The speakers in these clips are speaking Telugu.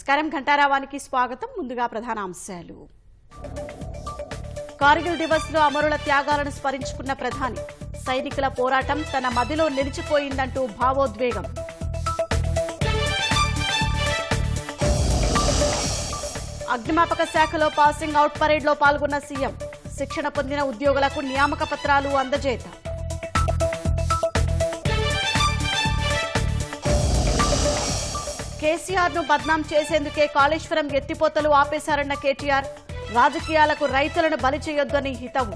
నమస్కారం ఘంటారావానికి స్వాగతం. ముందుగా ప్రధాన అంశాలు. కార్గిల్ దివస్ లో అమరుల త్యాగాలను స్మరించుకున్న ప్రధాని. సైనికుల పోరాటం తన మదిలో నిలిచిపోయిందంటూ భావోద్వేగం. అగ్నిమాపక శాఖలో పాసింగ్ అవుట్ పరేడ్ లో పాల్గొన్న సీఎం. శిక్షణ పొందిన ఉద్యోగులకు నియామక పత్రాలు అందజేత. కేసీఆర్ ను బద్నాం చేసేందుకే కాళేశ్వరం ఎత్తిపోతలు ఆపేశారన్న కేటీఆర్. రాజకీయాలకు రైతులను బలి చేయొద్దని హితవు.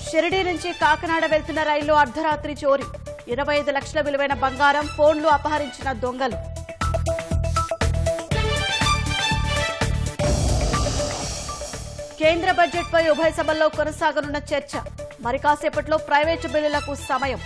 షిరిడీ నుంచి కాకినాడ వెళ్తున్న రైల్లో అర్ధరాత్రి చోరీ. 25 లక్షల విలువైన బంగారం, ఫోన్లు అపహరించిన దొంగలు. కేంద్ర బడ్జెట్పై ఉభయ సభల్లో కొనసాగనున్న చర్చ. మరి కాసేపట్లో ప్రైవేటు బిల్లులకు సమయం.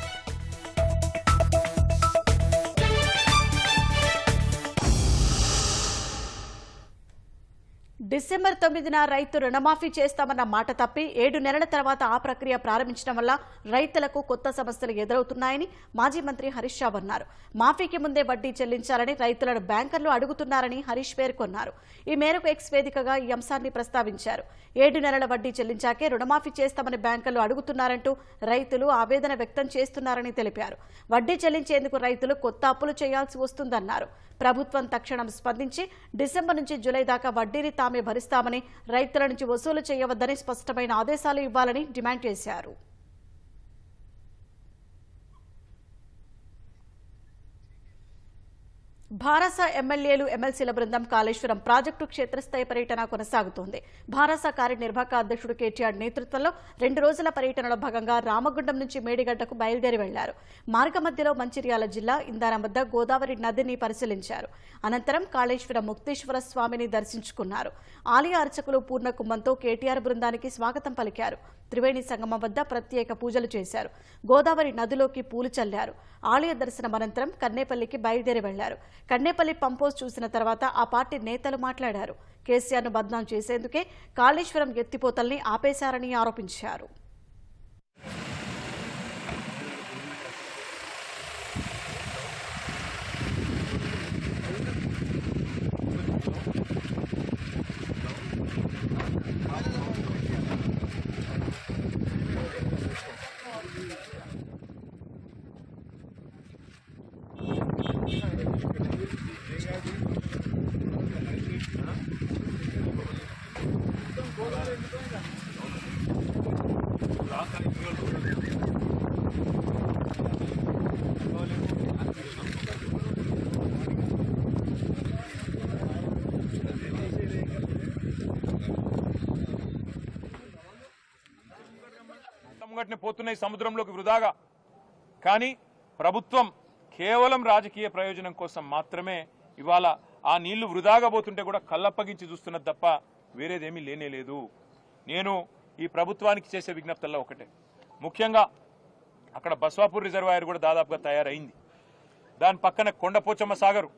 డిసెంబర్ 9న రైతు రుణమాఫీ చేస్తామన్న మాట తప్పి 7 నెలల తర్వాత ఆ ప్రక్రియ ప్రారంభించడం వల్ల రైతులకు కొత్త సమస్యలు ఎదురవుతున్నాయని మాజీ మంత్రి హరీష్ రావు అన్నారు. మాఫీకి ముందే వడ్డీ చెల్లించాలని రైతులను బ్యాంకర్లు అడుగుతున్నారని హరీష్ పేర్కొన్నారు. ఈ మేరకు ఎక్స్ వేదికగా ఈ అంశాన్ని ప్రస్తావించారు. 7 నెలల వడ్డీ చెల్లించాకే రుణమాఫీ చేస్తామని బ్యాంకర్లు అడుగుతున్నారంటూ రైతులు ఆవేదన వ్యక్తం చేస్తున్నారని తెలిపారు. వడ్డీ చెల్లించేందుకు రైతులు కొత్త అప్పులు చేయాల్సి వస్తుందన్నారు. ప్రభుత్వం తక్షణం స్పందించి డిసెంబర్ నుంచి జూలై దాకా వడ్డీని తామే భరిస్తామని, రైతుల నుంచి వసూలు చేయవద్దని స్పష్టమైన ఆదేశాలు ఇవ్వాలని డిమాండ్ చేశారు. భారస ఎమ్మెల్యేలు, ఎమ్మెల్సీల బృందం కాళేశ్వరం ప్రాజెక్టు క్షేత్రస్థాయి పర్యటన కొనసాగుతోంది. భారస కార్యనిర్వాహక అధ్యక్షుడు కేటీఆర్ నేతృత్వంలో 2 రోజుల పర్యటనలో భాగంగా రామగుండం నుంచి మేడిగడ్డకు బయలుదేరి వెళ్లారు. మార్గ మధ్యలో మంచిర్యాల జిల్లా ఇందారం వద్ద గోదావరి నదిని పరిశీలించారు. అనంతరం కాళేశ్వరం ముక్తేశ్వర స్వామిని దర్శించుకున్నారు. ఆలయ అర్చకులు పూర్ణకుంభంతో కేటీఆర్ బృందానికి స్వాగతం పలికారు. త్రివేణి సంగమం వద్ద ప్రత్యేక పూజలు చేశారు. గోదావరి నదిలోకి పూలు చల్లారు. ఆలయ దర్శనం అనంతరం కన్నేపల్లికి బయలుదేరి వెళ్లారు. కన్నేపల్లి పంపోజ్ చూసిన తర్వాత ఆ పార్టీ నేతలు మాట్లాడారు. కేసీఆర్ ను బద్నాం చేసేందుకే కాళేశ్వరం ఎత్తిపోతల్ని ఆపేశారని ఆరోపించారు. పోతున్నాయి సముద్రంలోకి వృధాగా. కానీ ప్రభుత్వం కేవలం రాజకీయ ప్రయోజనం కోసం మాత్రమే ఇవాళ ఆ నీళ్లు వృధాగా పోతుంటే కూడా కళ్ళప్పగించి చూస్తున్నది తప్ప వేరేదేమీ లేనేలేదు. నేను ఈ ప్రభుత్వానికి చేసే విజ్ఞప్తుల్లో ఒకటే, ముఖ్యంగా అక్కడ బస్వాపూర్ రిజర్వాయర్ కూడా దాదాపుగా తయారైంది. దాని పక్కన కొండపోచమ్మ సాగరు,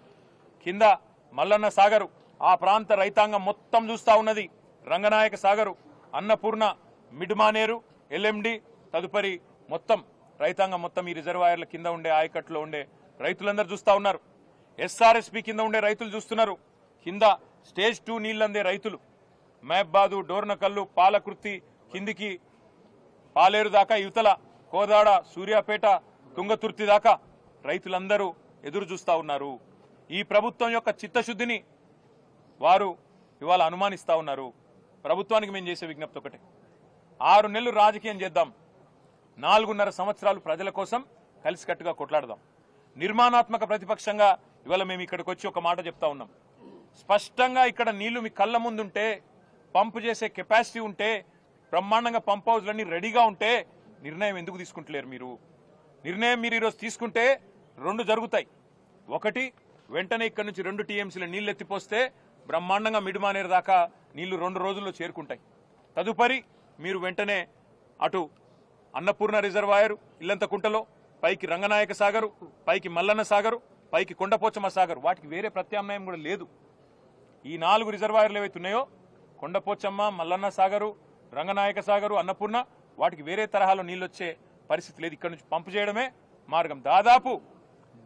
కింద మల్లన్న సాగరు, ఆ ప్రాంత రైతాంగం మొత్తం చూస్తూ ఉన్నది. రంగనాయక సాగరు, అన్నపూర్ణ, మిడ్మానేరు, ఎల్ఎండి, తదుపరి మొత్తం రైతాంగం మొత్తం ఈ రిజర్వాయర్ల కింద ఉండే ఆయకట్టులో ఉండే రైతులందరూ చూస్తూ ఉన్నారు. ఎస్ఆర్ఎస్పి కింద ఉండే రైతులు చూస్తున్నారు. కింద స్టేజ్ 2 నీళ్లందే రైతులు మహబాదు, డోర్నకల్లు, పాలకుర్తి కిందికి పాలేరు దాకా, యువతల కోదాడ, సూర్యాపేట, తుంగతుర్తి దాకా రైతులందరూ ఎదురు చూస్తూ ఉన్నారు. ఈ ప్రభుత్వం యొక్క చిత్తశుద్ధిని వారు ఇవాళ అనుమానిస్తూ ఉన్నారు. ప్రభుత్వానికి మేము చేసే విజ్ఞప్తి ఒకటే, 6 నెలలు రాజకీయం చేద్దాం, 4.5 సంవత్సరాలు ప్రజల కోసం కలిసికట్టుగా కొట్లాడదాం. నిర్మాణాత్మక ప్రతిపక్షంగా ఇవాళ మేము ఇక్కడికి వచ్చి ఒక మాట చెప్తా ఉన్నాం. స్పష్టంగా ఇక్కడ నీళ్లు మీ కళ్ళ ముందుంటే, పంపు చేసే కెపాసిటీ ఉంటే, బ్రహ్మాండంగా పంప్ హౌస్లన్నీ రెడీగా ఉంటే నిర్ణయం ఎందుకు తీసుకుంటలేరు మీరు? నిర్ణయం మీరు ఈరోజు తీసుకుంటే 2 జరుగుతాయి. ఒకటి, వెంటనే ఇక్కడ నుంచి 2 టీఎంసీల నీళ్లు ఎత్తిపోస్తే బ్రహ్మాండంగా మిడ్మానేరు దాకా నీళ్లు 2 రోజుల్లో చేరుకుంటాయి. తదుపరి మీరు వెంటనే అటు అన్నపూర్ణ రిజర్వాయరు ఇల్లంతకుంటలో, పైకి రంగనాయక సాగరు, పైకి మల్లన్న సాగరు, పైకి కొండపోచమ్మ సాగరు, వాటికి వేరే ప్రత్యామ్నాయం కూడా లేదు. ఈ 4 రిజర్వాయర్లు ఏవైతున్నాయో కొండపోచమ్మ, మల్లన్న సాగరు, రంగనాయక సాగరు, అన్నపూర్ణ, వాటికి వేరే తరహాలో నీళ్ళు వచ్చే పరిస్థితి లేదు. ఇక్కడ నుంచి పంపు చేయడమే మార్గం. దాదాపు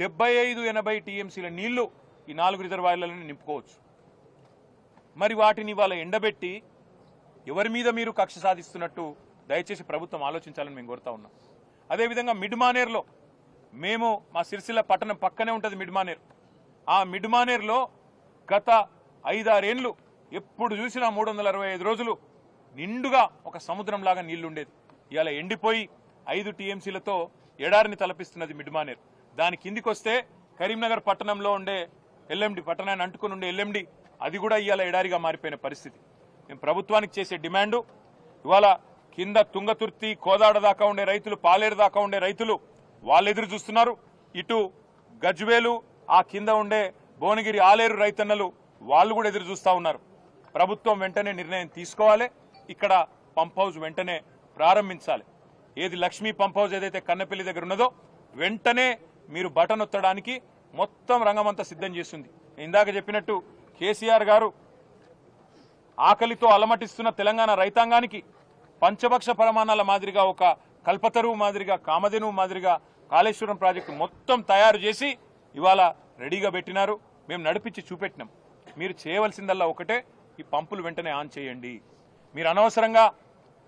75-80 టీఎంసీల నీళ్లు ఈ 4 రిజర్వాయర్లను నింపుకోవచ్చు. మరి వాటిని ఇవాళ ఎండబెట్టి ఎవరి మీద మీరు కక్ష సాధిస్తున్నట్టు దయచేసి ప్రభుత్వం ఆలోచించాలని మేము కోరుతా ఉన్నాం. అదేవిధంగా మిడ్మానేర్లో మేము మా సిరిసిల్ల పట్టణం పక్కనే ఉంటుంది మిడ్మానేర్. ఆ మిడ్మానేర్లో గత 5-6 ఏళ్లు ఎప్పుడు చూసినా 365 రోజులు నిండుగా ఒక సముద్రంలాగా నీళ్లుండేది. ఇవాళ ఎండిపోయి 5 టీఎంసీలతో ఎడారిని తలపిస్తున్నది మిడ్మానేర్. దాని కిందికి వస్తే కరీంనగర్ పట్టణంలో ఉండే ఎల్ఎండి, పట్టణాన్ని అంటుకుని ఉండే ఎల్ఎండి, అది కూడా ఇవాళ ఎడారిగా మారిపోయిన పరిస్థితి. మేము ప్రభుత్వానికి చేసే డిమాండు, ఇవాళ కింద తుంగతుర్తి, కోదాడ దాకా ఉండే రైతులు, పాలేరు దాకా ఉండే రైతులు వాళ్ళు ఎదురు చూస్తున్నారు. ఇటు గజ్వేలు, ఆ కింద ఉండే భువనగిరి, ఆలేరు రైతన్నలు వాళ్ళు కూడా ఎదురు చూస్తూ ఉన్నారు. ప్రభుత్వం వెంటనే నిర్ణయం తీసుకోవాలి. ఇక్కడ పంప్ హౌస్ వెంటనే ప్రారంభించాలి. ఏది లక్ష్మీ పంప్ హౌస్ ఏదైతే కన్నపల్లి దగ్గర ఉన్నదో వెంటనే మీరు బటన్ ఒత్తడానికి మొత్తం రంగమంతా సిద్ధం చేస్తుంది. ఇందాక చెప్పినట్టు కేసీఆర్ గారు ఆకలితో అలమటిస్తున్న తెలంగాణ రైతాంగానికి పంచభక్ష ప్రమాణాల మాదిరిగా, ఒక కల్పతరువు మాదిరిగా, కామధేనువు మాదిరిగా కాళేశ్వరం ప్రాజెక్టు మొత్తం తయారు చేసి ఇవాళ రెడీగా పెట్టినారు. మేము నడిపించి చూపెట్టినాం. మీరు చేయవలసిందల్లా ఒకటే, ఈ పంపులు వెంటనే ఆన్ చేయండి. మీరు అనవసరంగా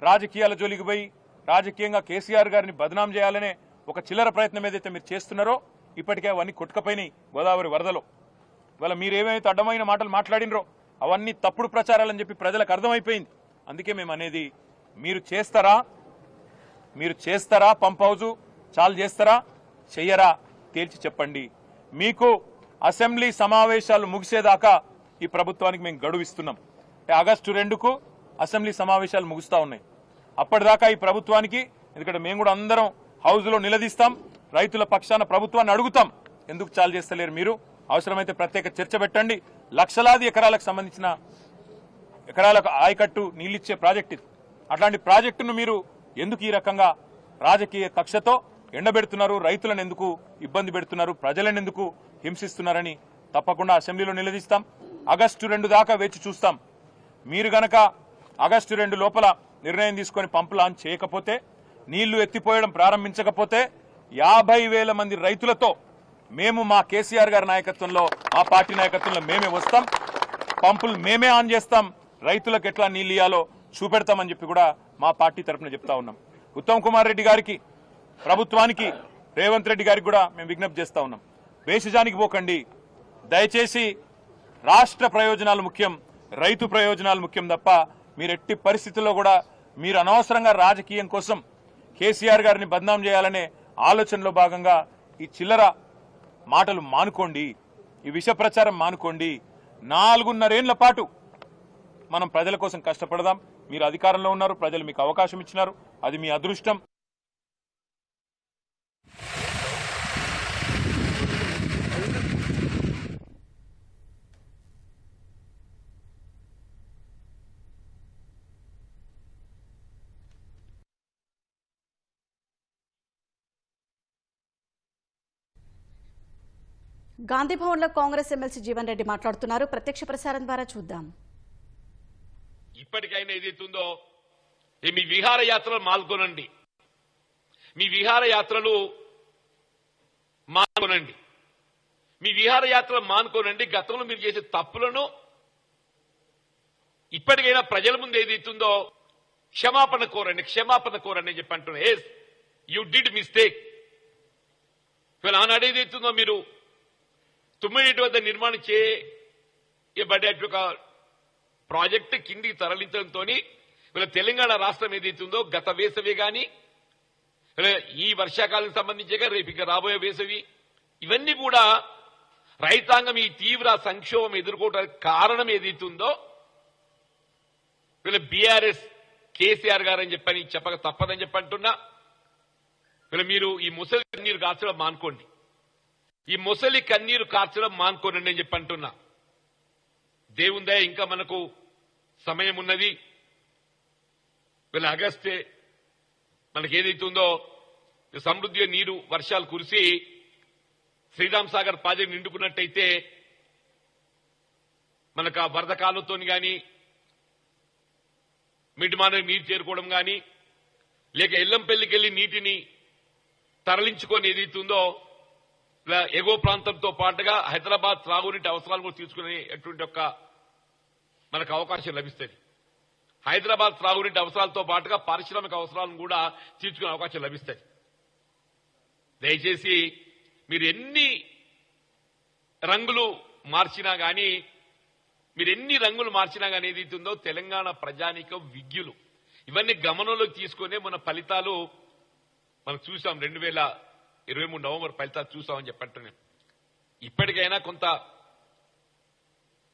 రాజకీయాల జోలికి పోయి రాజకీయంగా కేసీఆర్ గారిని బదనాం చేయాలనే ఒక చిల్లర ప్రయత్నం ఏదైతే మీరు చేస్తున్నారో ఇప్పటికే అవన్నీ కొట్టుకపోయినాయి గోదావరి వరదలో. ఇవాళ మీరేమైతే అడ్డమైన మాటలు మాట్లాడినరో అవన్నీ తప్పుడు ప్రచారాలని చెప్పి ప్రజలకు అర్థమైపోయింది. అందుకే మేము అనేది, మీరు చేస్తారా పంప్ హౌజు చాలు చేస్తారా చెయ్యరా తేల్చి చెప్పండి. మీకు అసెంబ్లీ సమావేశాలు ముగిసేదాకా ఈ ప్రభుత్వానికి మేము గడువు ఇస్తున్నాం. ఆగస్టు 2కు అసెంబ్లీ సమావేశాలు ముగుస్తా ఉన్నాయి. అప్పటిదాకా ఈ ప్రభుత్వానికి, ఎందుకంటే మేము కూడా అందరం హౌజ్లో నిలదీస్తాం, రైతుల పక్షాన ప్రభుత్వాన్ని అడుగుతాం, ఎందుకు చాలు చేస్తలేరు మీరు, అవసరమైతే ప్రత్యేక చర్చ పెట్టండి. లక్షలాది ఎకరాలకు సంబంధించిన ఎకరాలకు ఆయకట్టు నీళ్ళిచ్చే ప్రాజెక్ట్ ఇది. అట్లాంటి ప్రాజెక్టును మీరు ఎందుకు ఈ రకంగా రాజకీయ కక్షతో ఎండబెడుతున్నారు, రైతులను ఎందుకు ఇబ్బంది పెడుతున్నారు, ప్రజలను ఎందుకు హింసిస్తున్నారని తప్పకుండా అసెంబ్లీలో నిలదీస్తాం. ఆగస్టు 2 దాకా వేచి చూస్తాం. మీరు గనక ఆగస్టు 2 లోపల నిర్ణయం తీసుకొని పంపు లాంచ్ చేయకపోతే, నీళ్లు ఎత్తిపోయడం ప్రారంభించకపోతే 50,000 మంది రైతులతో మేము మా కేసీఆర్ గారి నాయకత్వంలో, మా పార్టీ నాయకత్వంలో మేమే వస్తాం, పంపులు మేమే ఆన్ చేస్తాం, రైతులకు ఎట్లా నీళ్లు ఇయ్యాలో చూపెడతామని చెప్పి కూడా మా పార్టీ తరఫున చెప్తా ఉన్నాం. ఉత్తమ్ కుమార్ రెడ్డి గారికి, ప్రభుత్వానికి, రేవంత్ రెడ్డి గారికి కూడా మేము విజ్ఞప్తి చేస్తా ఉన్నాం. బేసిజానికి పోకండి. దయచేసి రాష్ట్ర ప్రయోజనాలు ముఖ్యం, రైతు ప్రయోజనాలు ముఖ్యం తప్ప మీరు ఎట్టి పరిస్థితుల్లో కూడా మీరు అనవసరంగా రాజకీయం కోసం కేసీఆర్ గారిని బద్నాం చేయాలనే ఆలోచనలో భాగంగా ఈ చిల్లర మాటలు మానుకోండి, ఈ విష ప్రచారం మానుకోండి. 4.5 ఏళ్ల పాటు మనం ప్రజల కోసం కష్టపడదాం. మీరు అధికారంలో ఉన్నారు, ప్రజలు మీకు అవకాశం ఇచ్చినారు, అది మీ అదృష్టం. గాంధీభవన్లో కాంగ్రెస్ ఎమ్మెల్సీ జీవన్ రెడ్డి మాట్లాడుతున్నారు. ప్రత్యక్ష ప్రసారం ద్వారా చూద్దాం. ఇప్పటికైనా ఏదైతుందో మీ విహారయాత్రలు మానుకోనండి, మీ విహారయాత్రలు మానుకోనండి, మీ విహారయాత్రలు మానుకోనండి. గతంలో మీరు చేసే తప్పులను ఇప్పటికైనా ప్రజల ముందు ఏదైతుందో క్షమాపణ కోరండి అని చెప్పి అంటున్నా. Yes, you did mistake. ఇవాళ ఆనాడు ఏదైతుందో మీరు తుమ్మిడి వద్ద నిర్మాణం చేయబడే ఒక ప్రాజెక్టు కిందికి తరలించడంతో వీళ్ళ తెలంగాణ రాష్ట్రం ఏదైతుందో గత వేసవి కానీ, ఈ వర్షాకాలం సంబంధించగా రేపు ఇక రాబోయే వేసవి, ఇవన్నీ కూడా రైతాంగం ఈ తీవ్ర సంక్షోభం ఎదుర్కోవడానికి కారణం ఏదైతుందో వీళ్ళ బీఆర్ఎస్ కేసీఆర్ గారు అని చెప్పని చెప్పక తప్పదని చెప్పి అంటున్నా. వీళ్ళ మీరు ఈ ముసలి కన్నీరు కార్చడం మానుకోండి, ఈ ముసలి కన్నీరు కార్చడం మానుకోనండి అని చెప్పి అంటున్నా. దేవుందే ఇంకా మనకు సమయం ఉన్నది. వీళ్ళ ఆగస్టే మనకి ఏదైతుందో సమృద్ధిగా నీరు వర్షాలు కురిసి శ్రీరామ్ సాగర్ ప్రాజెక్టు నిండుకున్నట్టయితే మనకు ఆ వరద కాలుతో కానీ, మిడ్మానేర్ నీరు చేరుకోవడం కానీ, లేక ఎల్లంపల్లికి వెళ్లి నీటిని తరలించుకొని ఏదైతుందో ఇలా ఎగువ ప్రాంతంతో పాటుగా హైదరాబాద్ త్రాగునీటి అవసరాలు కూడా తీసుకునేటువంటి మనకు అవకాశం లభిస్తుంది. హైదరాబాద్ త్రాగునీటి అవసరాలతో పాటుగా పారిశ్రామిక అవసరాలను కూడా తీర్చుకునే అవకాశం లభిస్తుంది. దయచేసి మీరు ఎన్ని రంగులు మార్చినా గానీ ఏదైతుందో తెలంగాణ ప్రజానీకం విజ్ఞులు ఇవన్నీ గమనంలోకి తీసుకునే మన ఫలితాలు మనం చూసాం. 2023 నవంబర్ ఫలితాలు చూసామని చెప్పంటున్నాం. ఇప్పటికైనా కొంత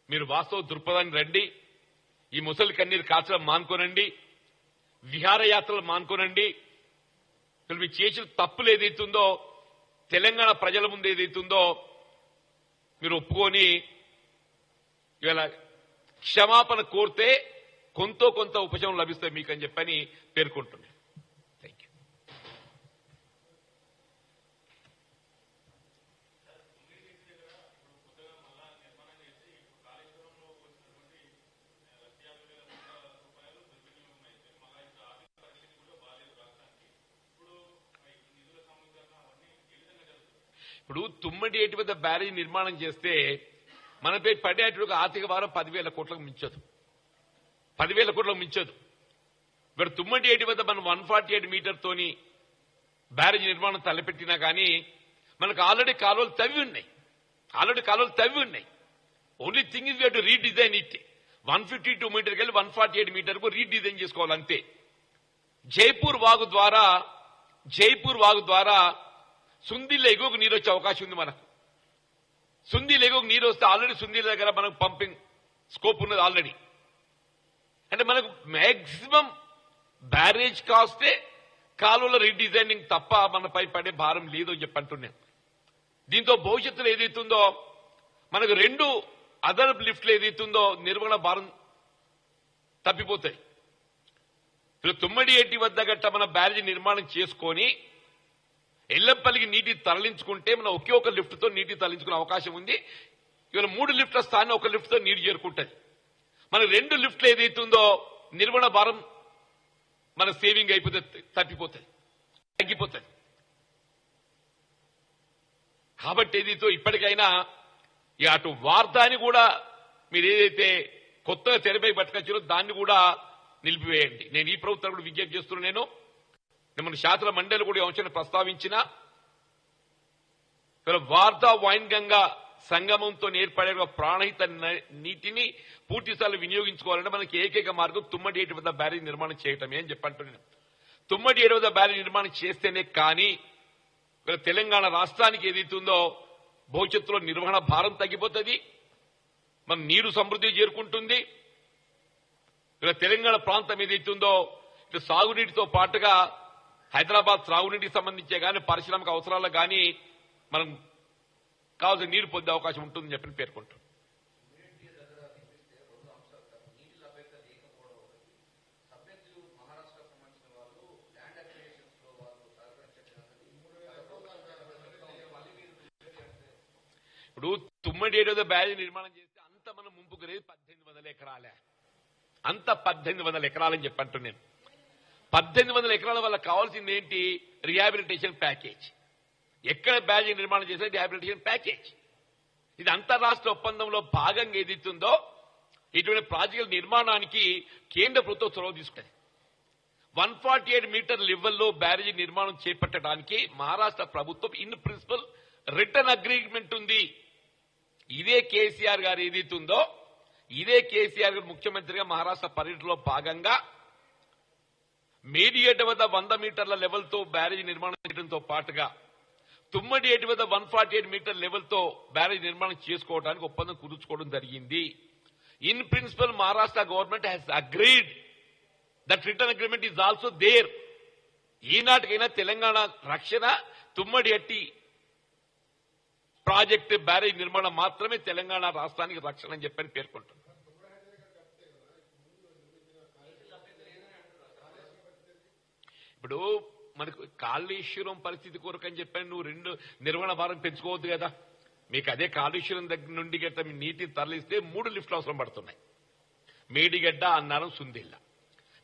మీరు వాస్తవ దృక్పథాన్ని రండి. ఈ ముసలి కన్నీరు కాచడం మానుకోనండి, విహారయాత్రలు మానుకోనండి. మీరు చేసిన తప్పులు ఏదైతుందో తెలంగాణ ప్రజల ముందు ఏదైతుందో మీరు ఒప్పుకొని ఇవాళ క్షమాపణ కోరితే కొంత ఉపశమనం లభిస్తుంది మీకు అని చెప్పని పేర్కొంటున్నాను. Thank you. ఇప్పుడు తుమ్మడి ఏటి వద్ద బ్యారేజ్ నిర్మాణం చేస్తే మనపై పడేటువంటి ఆర్థిక భారం 10,000 కోట్లకు మించదు. 10,000 కోట్లకు మించదు. ఇప్పుడు తుమ్మడి ఏటి వద్ద మనం 148 మీటర్తోని బ్యారేజ్ నిర్మాణం తలపెట్టినా కానీ మనకు ఆల్రెడీ కాలువలు తవ్వి ఉన్నాయి. Only thing is we have to redesign it. 152 మీటర్కి వెళ్ళి 148 మీటర్కు రీడిజైన్ చేసుకోవాలంతే. జైపూర్ వాగు ద్వారా సుందిల్ల ఎగువకు నీరు వచ్చే అవకాశం ఉంది. మనకు సుందిల్ల ఎగువకు నీరు వస్తే ఆల్రెడీ సుందిల్ల దగ్గర మనకు పంపింగ్ స్కోప్ ఉన్నది ఆల్రెడీ. అంటే మనకు మాక్సిమం బ్యారేజ్ కాస్టే కాలువల రీడిజైనింగ్ తప్ప మనపై పడే భారం లేదు అని చెప్పంటున్నాను. దీంతో భవిష్యత్తులో ఏదైతుందో మనకు 2 అదనపు లిఫ్ట్లు ఏదైతుందో నిర్వహణ భారం తప్పిపోతాయి. తుమ్మడి ఏటి వద్ద గట్ట మన బ్యారేజ్ నిర్మాణం చేసుకొని ఎల్లంపల్లికి నీటి తరలించుకుంటే మనం ఒకే ఒక లిఫ్ట్ తో నీటి తరలించుకునే అవకాశం ఉంది. ఇవాళ 3 లిఫ్ట్ల స్థానం ఒక లిఫ్ట్ తో నీరు చేరుకుంటుంది. మన 2 లిఫ్ట్లు ఏదైతుందో నిర్వహణ భారం మన సేవింగ్ అయిపోతుంది, తగ్గిపోతుంది. కాబట్టి ఏదైతే ఇప్పటికైనా అటు వార్తాని కూడా మీరు ఏదైతే కొత్తగా తెరపై పట్టుకొచ్చారో దాన్ని కూడా నిలిపివేయండి. నేను ఈ ప్రభుత్వం కూడా విజ్ఞప్తి చేస్తున్నాను. మన శాసన మండలి కూడా ఈ అంశాన్ని ప్రస్తావించిన వార్తా వాయిన్గంగా సంగమంతో ఏర్పడే ప్రాణహిత నీటిని పూర్తిస్థాయిలో వినియోగించుకోవాలంటే మనకి ఏకైక మార్గం తుమ్మడి ఏటి వద్ద బ్యారేజ్ నిర్మాణం చేయటమే అని చెప్పంటున్నాను. తుమ్మడి ఏటి వద్ద బ్యారేజ్ నిర్మాణం చేస్తేనే కానీ తెలంగాణ రాష్ట్రానికి ఏదైతుందో భవిష్యత్తులో నిర్వహణ భారం తగ్గిపోతుంది, మన నీరు సమృద్ధి చేరుకుంటుంది. తెలంగాణ ప్రాంతం ఏదైతుందో ఇటు సాగునీటితో పాటుగా హైదరాబాద్ త్రాగునీటికి సంబంధించే కానీ పారిశ్రామిక అవసరాలకు కానీ మనం కావాల్సిన నీరు పొందే అవకాశం ఉంటుందని చెప్పి పేర్కొంటాం. ఇప్పుడు తుమ్మడి ఏడో బ్యారేజ్ నిర్మాణం చేస్తే అంత మనం ముంపుకు రేది 1800 ఎకరాలే. అంత 1800 ఎకరాలని చెప్పంటూ నేను 1800 ఎకరాల వల్ల కావాల్సింది ఏంటి? Rehabilitation package. ఎక్కడ బ్యారేజ్ నిర్మాణం చేస్తే రిహాబిలిటేషన్ ప్యాకేజ్. ఇది అంతర్రాష్ట్ర ఒప్పందంలో భాగంగా ఏదైతుందో ఇటువంటి ప్రాజెక్టుల నిర్మాణానికి కేంద్ర ప్రభుత్వం చొరవ తీసుకుంది. 148 మీటర్ లెవెల్లో బ్యారేజీ నిర్మాణం చేపట్టడానికి మహారాష్ట్ర ప్రభుత్వం ఇన్ ప్రిన్సిపల్ రిటర్న్ అగ్రిమెంట్ ఉంది. ఇదే కేసీఆర్ గారు ఏదైతుందో కేసీఆర్ గారు ముఖ్యమంత్రిగా మహారాష్ట్ర పర్యటనలో భాగంగా మేడిగడ్డ వద్ద 100 మీటర్ల లెవెల్తో బ్యారేజీ నిర్మాణం చేయడంతో పాటుగా తుమ్మడి ఏటి వద్ద 148 మీటర్ లెవెల్తో బ్యారేజ్ నిర్మాణం చేసుకోవడానికి ఒప్పందం కుదుర్చుకోవడం జరిగింది. In principle Maharashtra government has agreed that return agreement is also there. ఈనాటికైనా తెలంగాణ రక్షణ తుమ్మడి ఎట్టి ప్రాజెక్టు బ్యారేజ్ నిర్మాణం మాత్రమే తెలంగాణ రాష్ట్రానికి రక్షణ అని చెప్పని పేర్కొంటున్నారు. ఇప్పుడు మనకు కాళేశ్వరం పరిస్థితి కొరకు అని చెప్పని నువ్వు 2 నిర్వహణ భారం పెంచుకోవద్దు కదా. మీకు అదే కాళేశ్వరం దగ్గర నుండి గట్ట మీ నీటిని తరలిస్తే 3 లిఫ్ట్లు అవసరం పడుతున్నాయి. మేడిగడ్డ, అన్నారం, సుందిల్ల.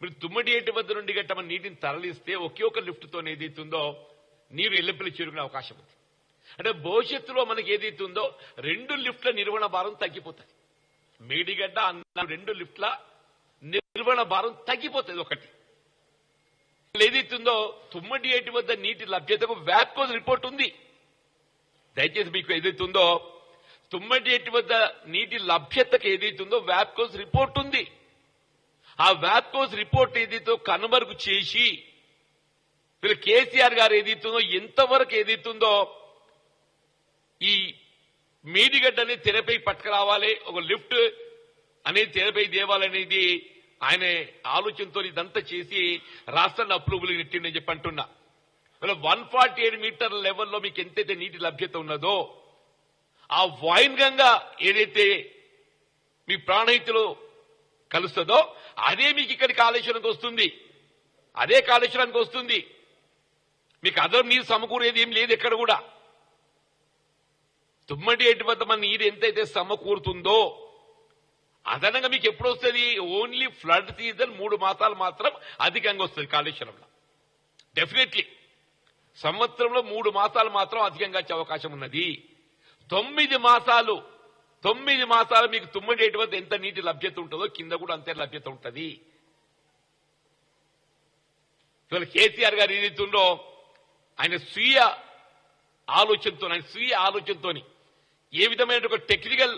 మీరు తుమ్మడి ఏటి వద్ద నుండి గట్ట మన నీటిని తరలిస్తే ఒకే ఒక లిఫ్ట్తో ఏదైతుందో నీరు ఎల్లెప్పల్లి చేరుకునే అవకాశం ఉంది. అంటే భవిష్యత్తులో మనకి ఏదైతే ఉందో 2 లిఫ్ట్ల నిర్వహణ భారం తగ్గిపోతుంది. మేడిగడ్డ అన్న 2 లిఫ్ట్ల నిర్వహణ భారం తగ్గిపోతుంది. ఒకటి ఏదైతే ఉందో తుమ్మడి ఏటి వద్ద నీటి లభ్యతకు వ్యాప్కోజ్ రిపోర్ట్ ఉంది. దయచేసి మీకు ఏదైతే ఉందో తుమ్మడి ఏటి వద్ద నీటి లభ్యతకు ఏదైతే ఉందో వ్యాప్కోజ్ రిపోర్ట్ ఉంది. ఆ వ్యాప్కోజ్ రిపోర్ట్ ఏదైతే కనుమరుగు చేసి వీళ్ళు కేసీఆర్ గారు ఏదైతుందో ఎంతవరకు ఏదైతుందో ఈ మేడిగడ్డ అనేది తెరపై పట్టుకురావాలి, ఒక లిఫ్ట్ అనేది తెరపై తేవాలనేది ఆయన ఆలోచనతో ఇదంతా చేసి రాష్ట్రాన్ని అప్రూవల్ నెట్టిండని చెప్పి అంటున్నా. 147 మీటర్ల లెవెల్లో మీకు ఎంతైతే నీటి లభ్యత ఉన్నదో ఆ వాయిన్ గంగా ఏదైతే మీ ప్రాణహితులు కలుస్తుందో అదే మీకు ఇక్కడి కాళేశ్వరానికి వస్తుంది. అదే కాళేశ్వరానికి వస్తుంది. మీకు అదనం నీరు సమకూరేది ఏం లేదు ఎక్కడ కూడా. తుమ్మడి ఏటి వద్ద మన నీరు ఎంతైతే సమకూరుతుందో అదనంగా మీకు ఎప్పుడు వస్తుంది? ఓన్లీ ఫ్లడ్ సీజన్ 3 మాసాలు మాత్రం అధికంగా వస్తుంది కాళేశ్వరంలో. డెఫినెట్లీ సంవత్సరంలో 3 మాసాలు మాత్రం అధికంగా వచ్చే అవకాశం ఉన్నది. 9 మాసాలు మీకు తుమ్మడి ఏటి వద్ద ఎంత నీటి లభ్యత ఉంటుందో కింద కూడా అంతే లభ్యత ఉంటుంది. ఇవాళ కేసీఆర్ గారు ఏదైతుందో ఆయన స్వీయ ఆలోచనతో ఏ విధమైన ఒక టెక్నికల్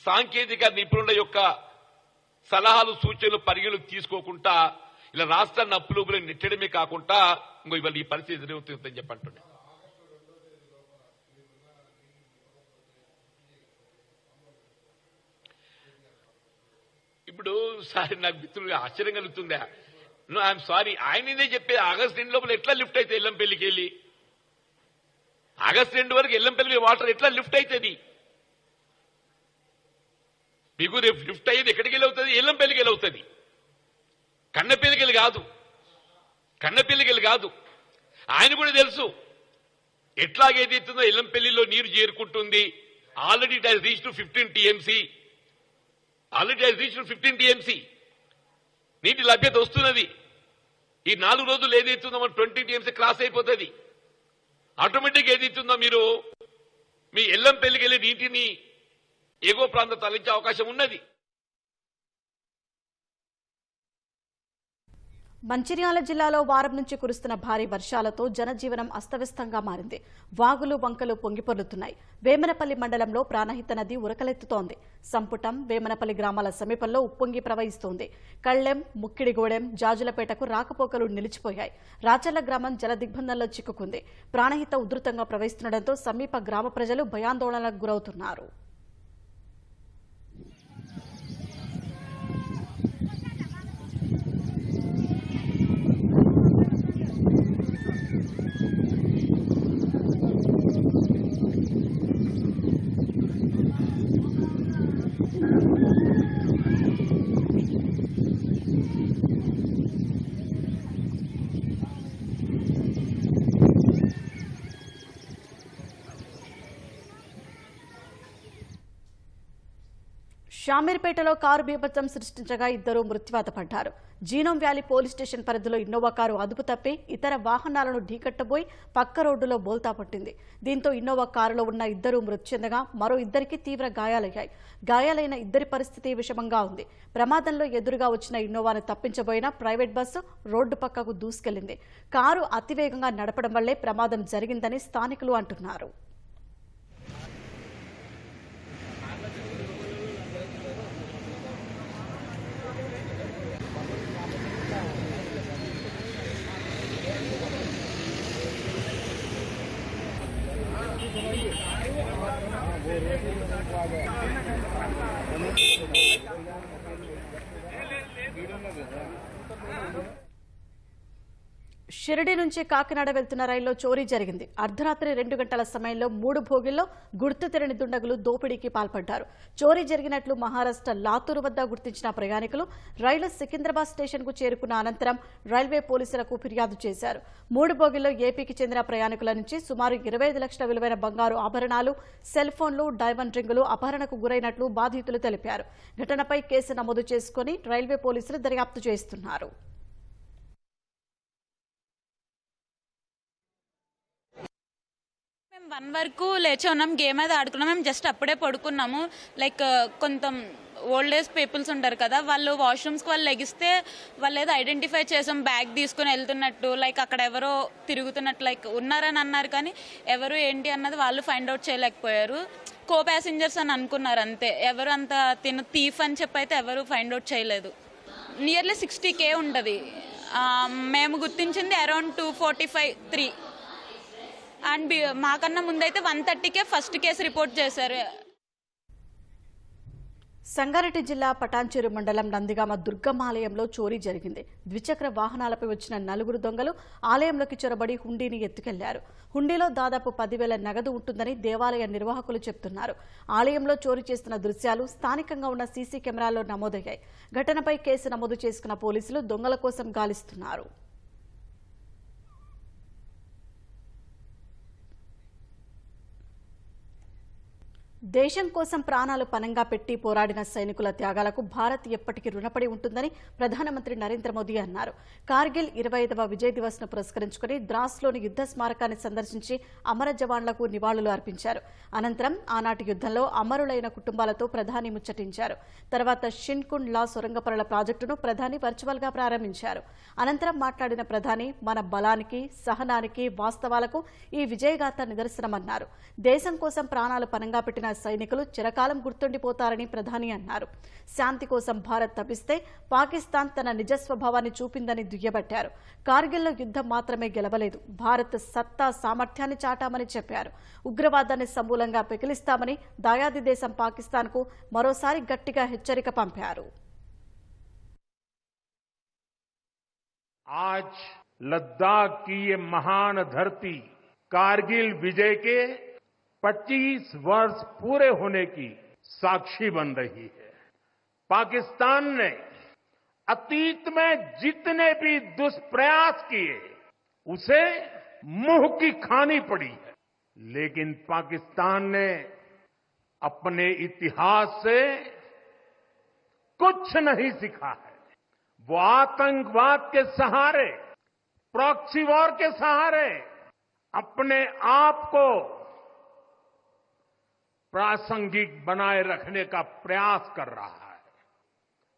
సాంకేతిక నిపుణుల యొక్క సలహాలు సూచనలు పరిగణలోకి తీసుకోకుండా ఇలా రాష్ట్రాన్ని అప్పులు నెట్టడమే కాకుండా ఇంకో ఇవాళ ఈ పరిస్థితి ఎదురవుతుందని చెప్పంటున్నా. ఇప్పుడు సార్ నాకు మిత్రులు ఆశ్చర్యం కలుగుతుందా? ఐఎమ్ సారీ, ఆయననే చెప్పే ఆగస్టు 2 లోపల ఎట్లా లిఫ్ట్ అయితే ఎల్లంపల్లికి వెళ్ళి ఆగస్టు 2 వరకు ఎల్లంపల్లి వాటర్ ఎట్లా లిఫ్ట్ అవుతుంది? మీకు రేపు లిఫ్ట్ అయ్యేది ఎక్కడికి వెళ్ళి అవుతుంది? ఎల్లంపల్లికి వెళ్ళి అవుతుంది. కన్నపల్లికి వెళ్ళి కాదు. ఆయన కూడా తెలుసు ఎట్లాగేదైతుందో ఎల్లంపల్లిలో నీరు చేరుకుంటుంది. Already it has reached 15 TMC నీటి లభ్యత వస్తున్నది. ఈ 4 రోజులు ఏదైతుందో మన 20 టీఎంసీ క్రాస్ అయిపోతుంది. ఆటోమేటిక్ ఏదైతుందో మీరు మీ ఎల్లంపల్లికి వెళ్ళి నీటిని ఎగువ ప్రాంతం తరలించే అవకాశం ఉన్నది. మంచిర్యాల జిల్లాలో వారం నుంచి కురుస్తున్న భారీ వర్షాలతో జనజీవనం అస్తవ్యస్తంగా మారింది. వాగులు వంకలు పొంగిపొర్లుతున్నాయి. వేమనపల్లి మండలంలో ప్రాణహిత నది ఉరకలెత్తుతోంది. సంపుటం, వేమనపల్లి గ్రామాల సమీపంలో ఉప్పొంగి ప్రవహిస్తోంది. కళ్లెం, ముక్కిడిగూడెం, జాజులపేటకు రాకపోకలు నిలిచిపోయాయి. రాచర్ల గ్రామం జల దిగ్బంధంలో చిక్కుకుంది. ప్రాణహిత ఉధృతంగా ప్రవహిస్తుండటంతో సమీప గ్రామ ప్రజలు భయాందోళనలకు గురవుతున్నారు. షామీర్పేటలో కారు బీభత్సం సృష్టించగా 2 మృత్యువాత పడ్డారు. జీనోం వ్యాలీ పోలీస్ స్టేషన్ పరిధిలో ఇన్నోవా కారు అదుపు తప్పి ఇతర వాహనాలను ఢీకట్టబోయి పక్క రోడ్డులో బోల్తా పట్టింది. దీంతో ఇన్నోవా కారులో ఉన్న 2 మృతి చెందగా మరో 2కి తీవ్ర గాయాలయ్యాయి. గాయాలైన 2 పరిస్థితి విషమంగా ఉంది. ప్రమాదంలో ఎదురుగా వచ్చిన ఇన్నోవాను తప్పించబోయిన ప్రైవేట్ బస్సు రోడ్డు పక్కకు దూసుకెళ్లింది. కారు అతివేగంగా నడపడం వల్లే ప్రమాదం జరిగిందని స్థానికులు అంటున్నారు. షిరిడి నుంచి కాకినాడ వెళ్తున్న రైల్లో చోరీ జరిగింది. అర్ధరాత్రి 2 గంటల సమయంలో 3 భోగిల్లో గుర్తు తెరని దుండగులు దోపిడీకి పాల్పడ్డారు. చోరీ జరిగినట్లు మహారాష్ట్ర లాతూరు వద్ద గుర్తించిన ప్రయాణికులు రైలు సికింద్రాబాద్ స్టేషన్కు చేరుకున్న అనంతరం రైల్వే పోలీసులకు ఫిర్యాదు చేశారు. 3 భోగిల్లో ఏపీకి చెందిన ప్రయాణికుల నుంచి సుమారు 25 లక్షల విలువైన బంగారు ఆభరణాలు, సెల్ ఫోన్లు, డైమండ్ రింగులు అపహరణకు గురైనట్లు బాధితులు తెలిపారు. ఘటనపై కేసు నమోదు చేసుకుని రైల్వే పోలీసులు దర్యాప్తు చేస్తున్నారు. 1 వరకు లేచి ఉన్నాం, గేమ్ అయితే ఆడుకున్నాం. మేము జస్ట్ అప్పుడే పడుకున్నాము. లైక్ కొంత ఓల్డ్ ఏజ్ పీపుల్స్ ఉంటారు కదా, వాళ్ళు వాష్రూమ్స్కి వాళ్ళు లెగిస్తే వాళ్ళు ఏదో ఐడెంటిఫై చేసాం బ్యాగ్ తీసుకుని వెళ్తున్నట్టు, లైక్ అక్కడ ఎవరో తిరుగుతున్నట్టు లైక్ ఉన్నారని అన్నారు, కానీ ఎవరు ఏంటి అన్నది వాళ్ళు ఫైండ్ అవుట్ చేయలేకపోయారు. కో ప్యాసింజర్స్ అని అనుకున్నారు అంతే. ఎవరు అంత థీఫ్ అని చెప్పి అయితే ఎవరు ఫైండ్ అవుట్ చేయలేదు. నియర్లీ 60K ఉంటుంది. మేము గుర్తించింది అరౌండ్ 245-3 అండ్ మాకన్నా ముందైతే 130K ఫస్ట్ కేసు రిపోర్ట్ చేశారు. సంగారెడ్డి జిల్లా పటాన్చెరు మండలం నందిగామ దుర్గమ్మ ఆలయంలో చోరీ జరిగింది. ద్విచక్ర వాహనాలపై వచ్చిన 4 దొంగలు ఆలయంలోకి చొరబడి హుండీని ఎత్తుకెళ్లారు. హుండీలో దాదాపు 10,000 నగదు ఉంటుందని దేవాలయ నిర్వాహకులు చెబుతున్నారు. ఆలయంలో చోరీ చేస్తున్న దృశ్యాలు స్థానికంగా ఉన్న సీసీ కెమెరాల్లో నమోదయ్యాయి. ఘటనపై కేసు నమోదు చేసుకున్న పోలీసులు దొంగల కోసం గాలిస్తున్నారు. దేశం కోసం ప్రాణాలు పణంగా పెట్టి పోరాడిన సైనికుల త్యాగాలకు భారత్ ఎప్పటికీ రుణపడి ఉంటుందని ప్రధానమంత్రి నరేంద్ర మోదీ అన్నారు. కార్గిల్ 25వ విజయ్ దివస్ ను పురస్కరించుకుని ద్రాస్లోని యుద్ధ స్మారకాన్ని సందర్శించి అమర జవాన్లకు నివాళులు అర్పించారు. అనంతరం ఆనాటి యుద్ధంలో అమరులైన కుటుంబాలతో ప్రధాని ముచ్చటించారు. తర్వాత షిన్కుండ్ లా సొరంగ పనుల ప్రాజెక్టును ప్రధాని వర్చువల్ గా ప్రారంభించారు. అనంతరం మాట్లాడిన ప్రధాని మన బలానికి, సహనానికి, వాస్తవాలకు ఈ విజయగాథ నిదర్శనమన్నారు. దేశం కోసం ప్రాణాలు పణంగా పెట్టిన సైనికులు చిరకాలం గుర్తుండిపోతారని ప్రధాని అన్నారు. శాంతి కోసం భారత్ తపిస్తే పాకిస్తాన్ తన నిజ స్వభావాన్ని చూపిందని దుయ్యబట్టారు. కార్గిల్లో యుద్ధం మాత్రమే గెలవలేదు, భారత్ సత్తా సామర్థ్యాన్ని చాటామని చెప్పారు. ఉగ్రవాదాన్ని సమూలంగా పెకిలిస్తామని దాయాది దేశం పాకిస్తాన్కు మరోసారి గట్టిగా హెచ్చరిక పంపారు. आज लद्दाख की ये महान धरती कारगिल विजय के 25 वर्ष पूरे होने की साक्षी बन रही है। पाकिस्तान ने अतीत में जितने भी दुष्प्रयास किए उसे मुंह की खानी पड़ी है, लेकिन पाकिस्तान ने अपने इतिहास से कुछ नहीं सीखा है। वो आतंकवाद के सहारे, प्रॉक्सी वॉर के सहारे अपने आप को प्रासंगिक बनाए रखने का प्रयास कर रहा है।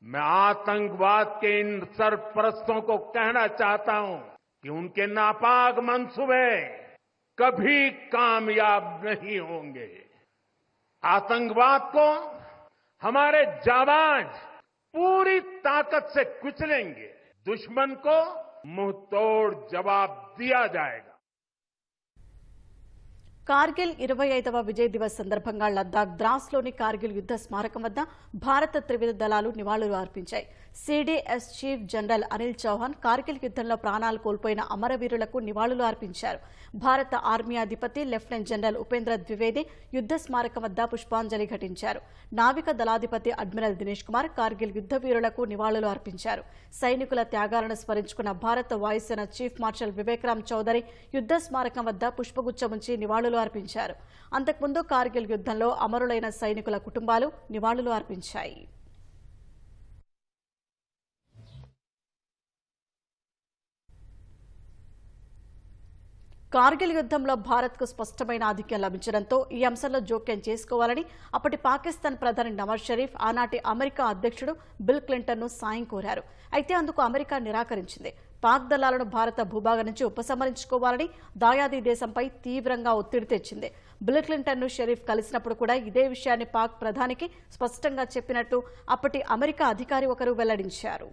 मैं आतंकवाद के इन सरपरस्तों को कहना चाहता हूं कि उनके नापाक मंसूबे कभी कामयाब नहीं होंगे। आतंकवाद को हमारे जाबाज पूरी ताकत से कुचलेंगे। दुश्मन को मुंहतोड़ जवाब दिया जाएगा। కార్గిల్ 25వ విజయ్ దివస్ సందర్భంగా లద్దాఖ్ ద్రాస్లోని కార్గిల్ యుద్ధ స్మారకం వద్ద భారత త్రివిధ దళాలు నివాళులు అర్పించాయి. CDS chief general Anil Chauhan Kargil యుద్ధంలో ప్రాణాలు కోల్పోయిన అమరవీరులకు నివాళులు అర్పించారు. భారత ఆర్మీ అధిపతి లెఫ్టినెంట్ జనరల్ ఉపేంద్ర ద్వివేది యుద్ధ స్మారకం వద్ద పుష్పాంజలి ఘటించారు. నావిక దళాధిపతి అడ్మిరల్ దినేష్ కుమార్ కార్గిల్ యుద్ధ వీరులకు నివాళులు అర్పించారు. సైనికుల త్యాగాలను స్మరించుకున్న భారత వాయుసేన చీఫ్ మార్షల్ వివేక్రామ్ చౌదరి యుద్ధ స్మారకం వద్ద పుష్పగుచ్చముంచి నివాళులు అర్పించారు. అంతకుముందు కార్గిల్ యుద్ధంలో అమరులైన సైనికుల కుటుంబాలు నివాళులు అర్పించాయి. కార్గిల్ యుద్ధంలో భారత్కు స్పష్టమైన ఆధిక్యం లభించడంతో ఈ అంశంలో జోక్యం చేసుకోవాలని అప్పటి పాకిస్తాన్ ప్రధాని నవాజ్ షరీఫ్ ఆనాటి అమెరికా అధ్యక్షుడు బిల్ క్లింటన్ను సాయం కోరారు. అయితే అందుకు అమెరికా నిరాకరించింది. పాక్ దళాలను భారత భూభాగం నుంచి ఉపసంహరించుకోవాలని దాయాది దేశంపై తీవ్రంగా ఒత్తిడి తెచ్చింది. బిల్ క్లింటన్ను షరీఫ్ కలిసినప్పుడు కూడా ఇదే విషయాన్ని పాక్ ప్రధానికి స్పష్టంగా చెప్పినట్టు అప్పటి అమెరికా అధికారి ఒకరు వెల్లడించారు.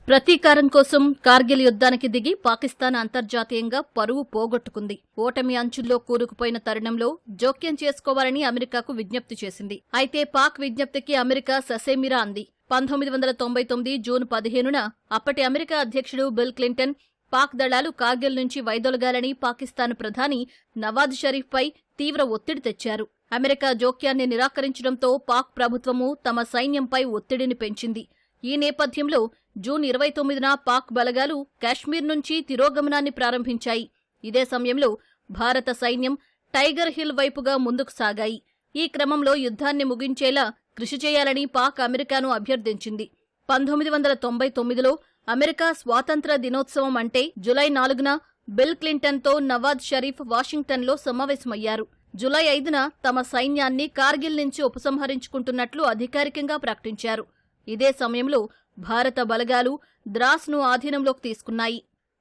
ప్రతీకారం కోసం కార్గిల్ యుద్ధానికి దిగి పాకిస్తాన్ అంతర్జాతీయంగా పరువు పోగొట్టుకుంది. ఓటమి అంచుల్లో కూరుకుపోయిన తరుణంలో జోక్యం చేసుకోవాలని అమెరికాకు విజ్ఞప్తి చేసింది. అయితే పాక్ విజ్ఞప్తికి అమెరికా ససేమిరా అంది. 1999 జూన్ 15న అప్పటి అమెరికా అధ్యక్షుడు బిల్ క్లింటన్ పాక్ దళాలు కార్గిల్ నుంచి వైదొలగాలని పాకిస్తాన్ ప్రధాని నవాజ్ షరీఫ్పై తీవ్ర ఒత్తిడి తెచ్చారు. అమెరికా జోక్యాన్ని నిరాకరించడంతో పాక్ ప్రభుత్వము తమ సైన్యంపై ఒత్తిడిని పెంచింది. ఈ నేపథ్యంలో జూన్ 29న పాక్ బలగాలు కాశ్మీర్ నుంచి తిరోగమనాన్ని ప్రారంభించాయి. ఇదే సమయంలో భారత సైన్యం టైగర్ హిల్ వైపుగా ముందుకు సాగాయి. ఈ క్రమంలో యుద్ధాన్ని ముగించేలా కృషి చేయాలని పాక్ అమెరికాను అభ్యర్థించింది. 1999లో అమెరికా స్వాతంత్ర దినోత్సవం అంటే జులై 4న బిల్ క్లింటన్తో నవాజ్ షరీఫ్ వాషింగ్టన్లో సమావేశమయ్యారు. జూలై 5న తమ సైన్యాన్ని కార్గిల్ నుంచి ఉపసంహరించుకుంటున్నట్లు అధికారికంగా ప్రకటించారు. ఇదే సమయంలో భారత బలగాలు ద్రాస్ను ఆధీనంలోకి తీసుకున్నాయి.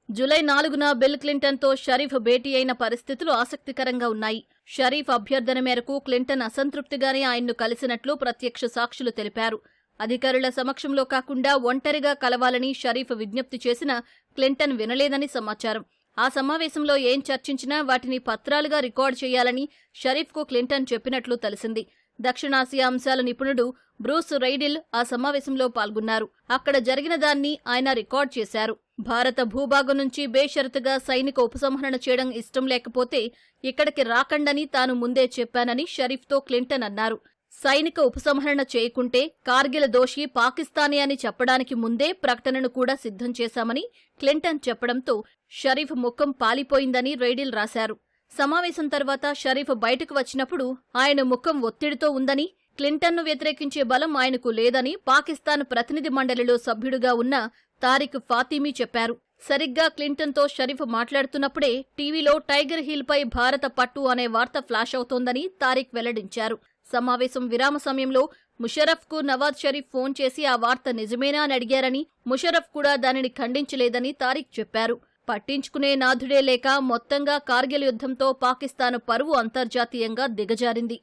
జూలై 4న బిల్ క్లింటన్తో షరీఫ్ భేటీ అయిన పరిస్థితులు ఆసక్తికరంగా ఉన్నాయి. షరీఫ్ అభ్యర్థన మేరకు క్లింటన్ అసంతృప్తిగానే ఆయన్ను కలిసినట్లు ప్రత్యక్ష సాక్షులు తెలిపారు. అధికారుల సమక్షంలో కాకుండా ఒంటరిగా కలవాలని షరీఫ్ విజ్ఞప్తి చేసినా క్లింటన్ వినలేదని సమాచారం. ఆ సమావేశంలో ఏం చర్చించినా వాటిని పత్రాలుగా రికార్డు చేయాలని షరీఫ్కు క్లింటన్ చెప్పినట్లు తెలిసింది. దక్షిణాసియా అంశాల నిపుణుడు బ్రూస్ రైడిల్ ఆ సమావేశంలో పాల్గొన్నారు. అక్కడ జరిగిన దాన్ని ఆయన రికార్డ్ చేశారు. భారత భూభాగం నుంచి బేషరతుగా సైనిక ఉపసంహరణ చేయడం ఇష్టం లేకపోతే ఇక్కడికి రాకండని తాను ముందే చెప్పానని షరీఫ్తో క్లింటన్ అన్నారు. సైనిక ఉపసంహరణ చేయకుంటే కార్గిల్ దోషి పాకిస్తానీ అని చెప్పడానికి ముందే ప్రకటనను కూడా సిద్ధం చేశామని క్లింటన్ చెప్పడంతో షరీఫ్ ముఖం పాలిపోయిందని రైడిల్ రాశారు. సమావేశం తర్వాత షరీఫ్ బయటకు వచ్చినప్పుడు ఆయన ముఖం ఒత్తిడితో ఉందని, క్లింటన్ను వ్యతిరేకించే బలం ఆయనకు లేదని పాకిస్తాన్ ప్రతినిధి మండలిలో సభ్యుడిగా ఉన్న తారిక్ ఫాతిమీ చెప్పారు. సరిగ్గా క్లింటన్తో షరీఫ్ మాట్లాడుతున్నప్పుడే టీవీలో టైగర్ హిల్పై భారత పట్టు అనే వార్త ఫ్లాష్ అవుతోందని తారిక్ వెల్లడించారు. సమావేశం విరామ సమయంలో ముషర్రఫ్కు నవాజ్ షరీఫ్ ఫోన్ చేసి ఆ వార్త నిజమేనా అని అడిగారని, ముషర్రఫ్ కూడా దానిని ఖండించలేదని తారిక్ చెప్పారు. పట్టించుకునే నాథుడే లేక మొత్తంగా కార్గిల్ యుద్ధంతో పాకిస్తాన్ పరువు అంతర్జాతీయంగా దిగజారింది.